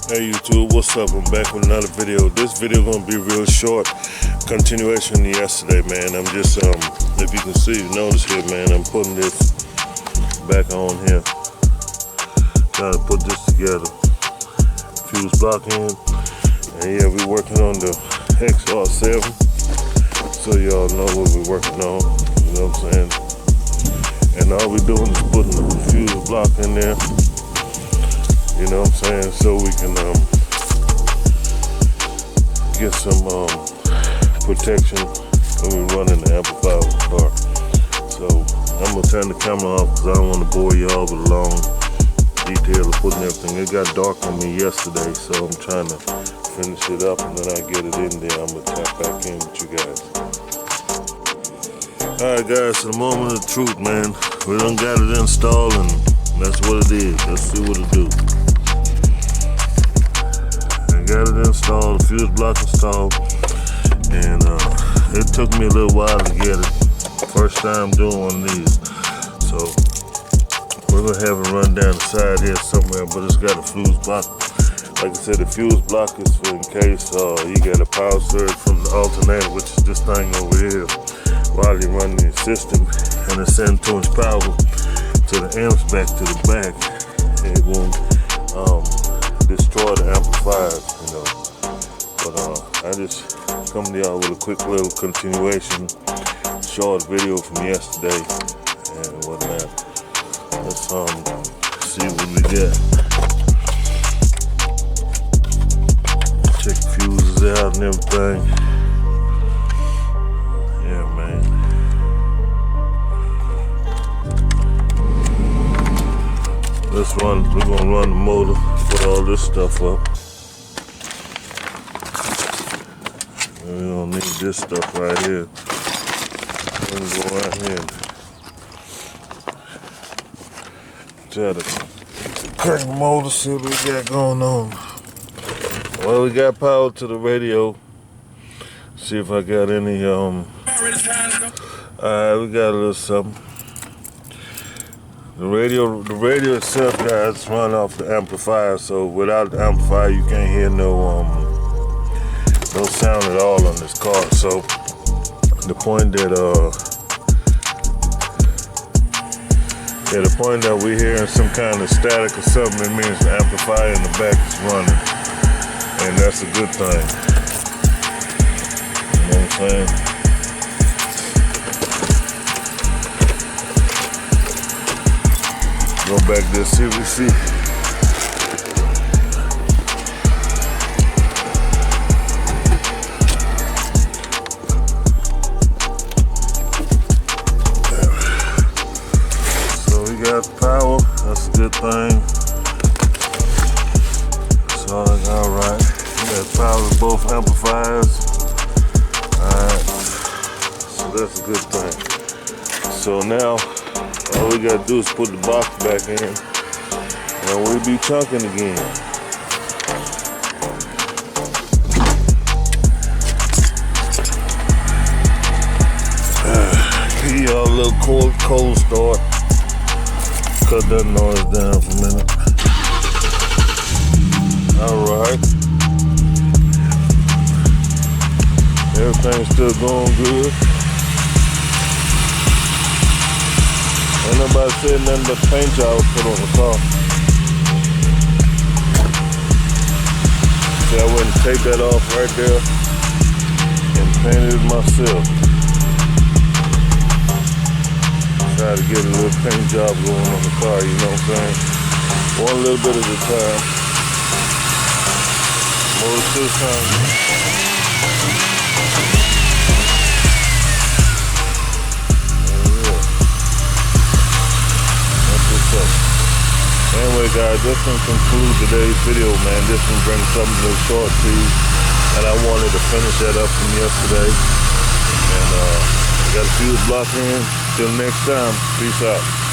Hey YouTube, what's up? I'm back with another video. This video gonna be real short. Continuation of yesterday, man. I'm just if you can see, notice here, man, I'm putting this back on here. Trying to put this together. Fuse block in. And yeah, we're working on the XR7. So y'all know what we're working on. You know what I'm saying? And all we're doing is putting the fuse block in there. You know what I'm saying? So we can get some protection when we're running the amplifier with the car. So I'm gonna turn the camera off because I don't want to bore y'all with a long detail of putting everything. It got dark on me yesterday, so I'm trying to finish it up, and then I get it in there. I'm gonna tap back in with you guys. Alright guys, the moment of truth, man. We done got it installed, and that's what it is. Let's see what it do. Got it installed, the fuse block installed, and it took me a little while to get it. First time doing one of these. So we're gonna have it run down the side here somewhere, but it's got a fuse block. Like I said, the fuse block is for in case you get a power surge from the alternator, which is this thing over here, while you're running your system, and it's sending too much power to the amps back to the back. It won't destroy the amplifiers, you know. But I just come to y'all with a quick little continuation, short video from yesterday and whatnot. Let's see what we got. Check the fuses out and everything. Yeah, man. We're gonna run the motor, put all this stuff up. And we don't need this stuff right here. We're gonna go out here and try to crank the motor, see what we got going on. Well, we got power to the radio. See if I got any, alright, we got a little something. The radio itself, guys, run off the amplifier, so without the amplifier you can't hear no sound at all on this car. So the point that we're hearing some kind of static or something, it means the amplifier in the back is running, and that's a good thing. You know what I'm saying? Go back there, see what we see. So we got power, that's a good thing. So alright. We got power to both amplifiers. Alright. So that's a good thing. So now all we gotta do is put the box back in, and we'll be chunking again. Give y'all a little cold start. Cut that noise down for a minute. Alright. Everything's still going good. Ain't nobody said nothing but the paint job put on the car. See, I went and taped that off right there and painted it myself. Try to get a little paint job going on the car, you know what I'm saying? One little bit at a time. Motor still sounds. Anyway guys, this can conclude today's video, man. This one brings something a little short to you, and I wanted to finish that up from yesterday. And got a fuse block in. Till next time, peace out.